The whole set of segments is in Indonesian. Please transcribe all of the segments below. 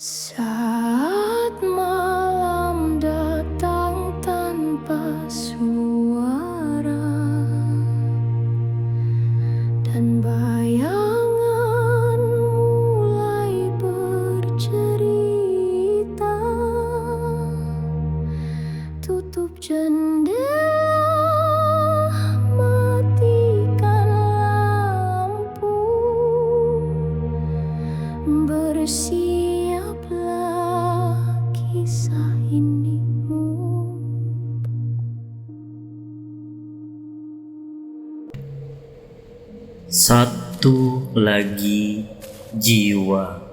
Saat malam datang tanpa suara dan bayangan mulai bercerita, tutup jendela, matikan lampu, bersiaplah kisah ini. Satu lagi jiwa.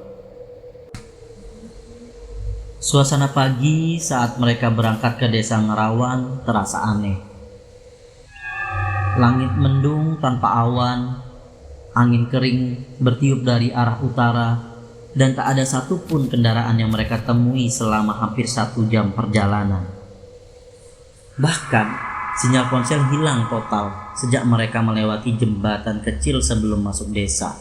Suasana pagi saat mereka berangkat ke desa Ngerawan terasa aneh. Langit mendung tanpa awan, angin kering bertiup dari arah utara, dan tak ada satupun kendaraan yang mereka temui selama hampir 1 jam perjalanan. Bahkan sinyal ponsel hilang total sejak mereka melewati jembatan kecil sebelum masuk desa.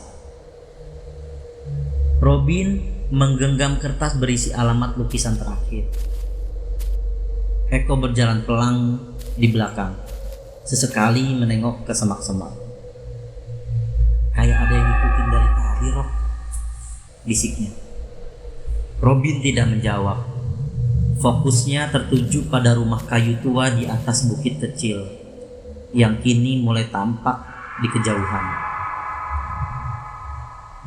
Robin menggenggam kertas berisi alamat lukisan terakhir. Eko berjalan pelan di belakang, sesekali menengok ke semak-semak. Kayak ada yang ngikutin dari tadi, Rob, bisiknya. Robin tidak menjawab. Fokusnya tertuju pada rumah kayu tua di atas bukit kecil yang kini mulai tampak di kejauhan.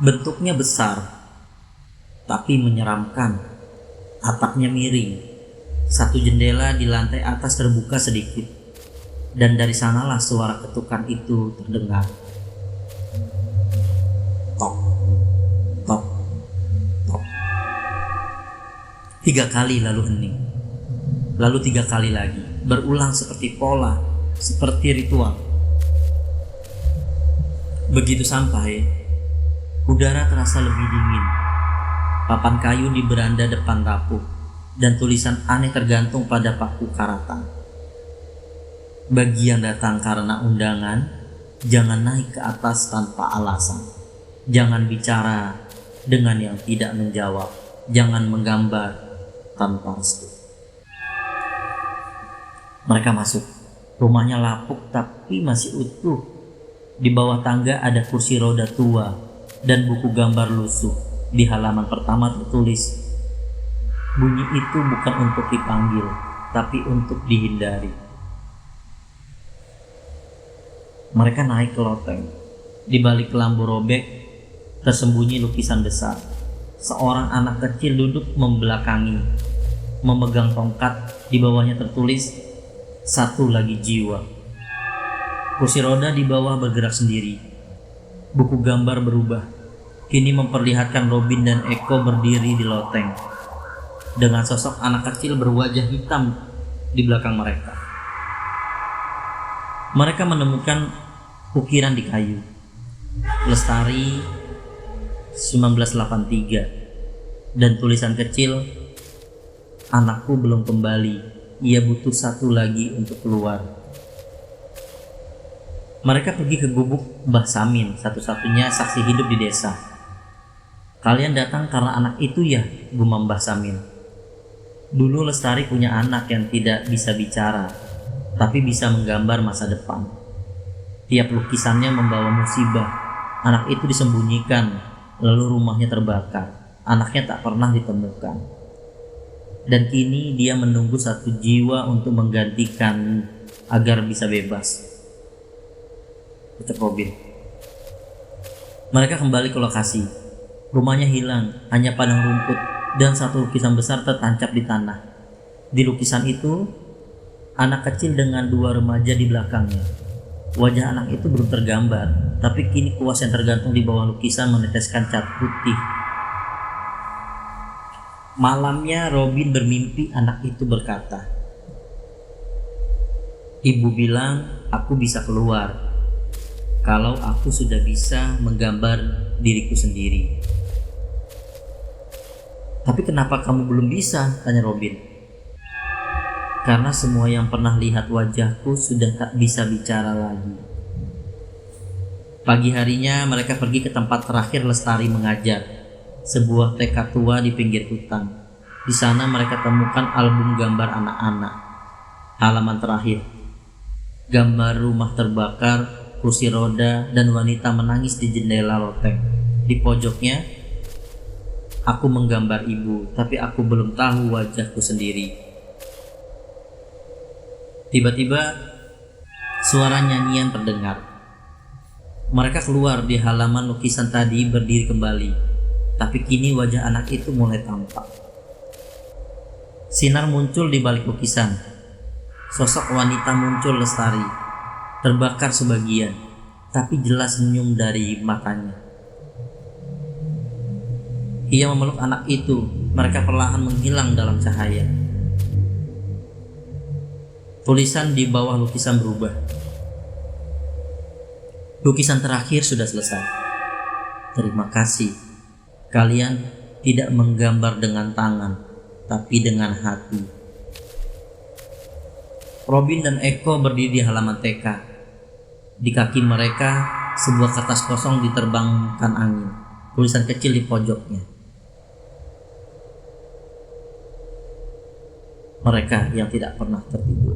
Bentuknya besar, tapi menyeramkan. Atapnya miring. Satu jendela di lantai atas terbuka sedikit, dan dari sanalah suara ketukan itu terdengar. Tok, tok, tok. 3 kali lalu hening. Lalu 3 kali lagi, berulang seperti pola, seperti ritual. Begitu sampai, udara terasa lebih dingin. Papan kayu di beranda depan rapuh, dan tulisan aneh tergantung pada paku karatan. Bagi yang datang karena undangan, jangan naik ke atas tanpa alasan. Jangan bicara dengan yang tidak menjawab. Jangan menggambar tanpa restu. Mereka masuk. Rumahnya lapuk tapi masih utuh. Di bawah tangga ada kursi roda tua dan buku gambar lusuh. Di halaman pertama tertulis, bunyi itu bukan untuk dipanggil, tapi untuk dihindari. Mereka naik ke loteng. Di balik lampu robek tersembunyi lukisan besar. Seorang anak kecil duduk membelakangi, memegang tongkat. Di bawahnya tertulis, satu lagi jiwa. Kursi roda di bawah bergerak sendiri. Buku gambar berubah. Kini memperlihatkan Robin dan Eko berdiri di loteng dengan sosok anak kecil berwajah hitam di belakang mereka. Mereka menemukan ukiran di kayu. Lestari 1983 dan tulisan kecil, anakku belum kembali, ia butuh satu lagi untuk keluar. Mereka pergi ke gubuk Mbah Samin, satu-satunya saksi hidup di desa. Kalian datang karena anak itu ya, gumam Mbah Samin. Dulu Lestari punya anak yang tidak bisa bicara, tapi bisa menggambar masa depan. Tiap lukisannya membawa musibah. Anak itu disembunyikan, lalu rumahnya terbakar. Anaknya tak pernah ditemukan. Dan kini dia menunggu satu jiwa untuk menggantikan agar bisa bebas. Ucap Robin. Mereka kembali ke lokasi. Rumahnya hilang, hanya padang rumput dan satu lukisan besar tertancap di tanah. Di lukisan itu, anak kecil dengan 2 remaja di belakangnya. Wajah anak itu belum tergambar, tapi kini kuas yang tergantung di bawah lukisan meneteskan cat putih. Malamnya Robin bermimpi anak itu berkata, "Ibu bilang aku bisa keluar kalau aku sudah bisa menggambar diriku sendiri." "Tapi kenapa kamu belum bisa?" tanya Robin. "Karena semua yang pernah lihat wajahku sudah tak bisa bicara lagi." Pagi harinya mereka pergi ke tempat terakhir Lestari mengajar. sebuah TK tua di pinggir hutan. Di sana mereka temukan album gambar anak-anak. Halaman terakhir, gambar rumah terbakar, kursi roda, dan wanita menangis di jendela loteng. Di pojoknya, aku menggambar ibu, tapi aku belum tahu wajahku sendiri. Tiba-tiba, suara nyanyian terdengar. Mereka keluar di halaman lukisan tadi berdiri kembali, tapi kini wajah anak itu mulai tampak. Sinar muncul di balik lukisan. Sosok wanita muncul lestari, terbakar sebagian, tapi jelas senyum dari matanya. Ia memeluk anak itu, mereka perlahan menghilang dalam cahaya. Tulisan di bawah lukisan berubah. Lukisan terakhir sudah selesai. Terima kasih. Kalian tidak menggambar dengan tangan, tapi dengan hati. Robin dan Eko berdiri di halaman TK. Di kaki mereka, sebuah kertas kosong diterbangkan angin. Tulisan kecil di pojoknya. Mereka yang tidak pernah tertidur.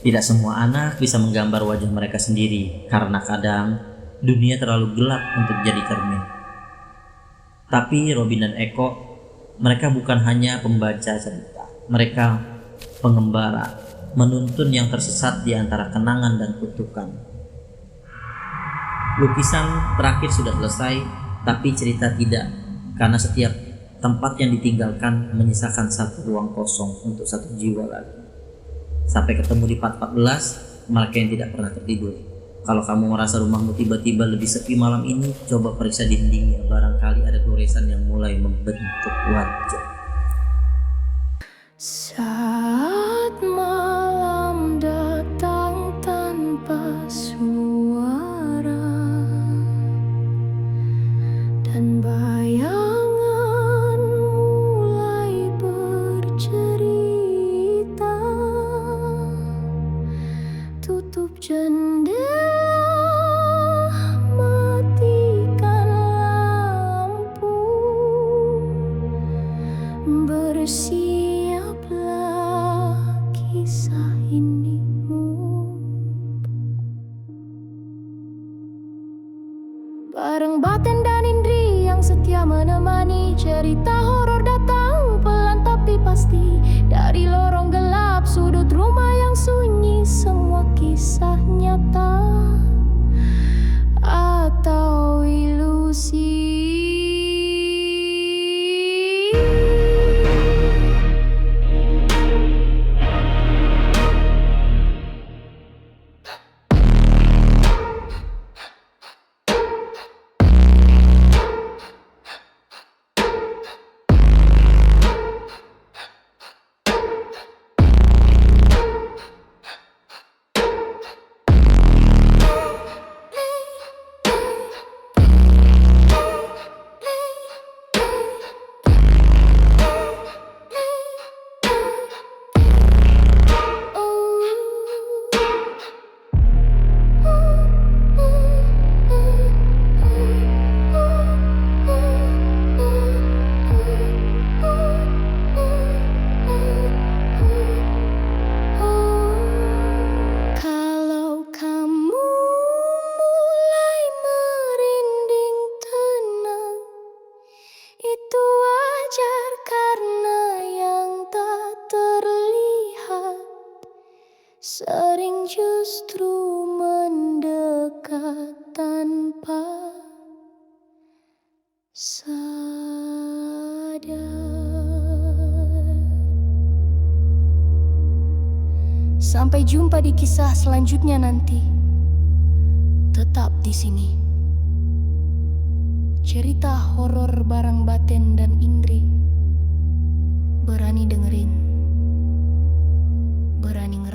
Tidak semua anak bisa menggambar wajah mereka sendiri, karena kadang dunia terlalu gelap untuk jadi cermin. Tapi Robin dan Eko, mereka bukan hanya pembaca cerita, mereka pengembara, menuntun yang tersesat di antara kenangan dan kutukan. Lukisan terakhir sudah selesai, tapi cerita tidak, karena setiap tempat yang ditinggalkan menyisakan satu ruang kosong untuk satu jiwa lagi. Sampai ketemu di part 14, mereka yang tidak pernah tertidur. Kalau kamu merasa rumahmu tiba-tiba lebih sepi malam ini, coba periksa dindingnya, barangkali ada goresan yang mulai membentuk wajah. Saat malam datang tanpa suara dan bayangan mulai bercerita, tutup jendela, matikan lampu, bersiaplah kisah ini. Bareng Baten dan Indri yang setia menemani, cerita horor datang pelan tapi pasti dari lorong gelap sudut rumah yang sunyi. Semua kisah nyata atau ilusi. Kalau kamu mulai merinding tenang, itu wajar karena yang tak terlihat sering justru mendekat tanpa sadar. Sampai jumpa di kisah selanjutnya nanti. Tetap di sini. Cerita horor bareng Baten dan Indri. Berani dengerin, berani ngerasain.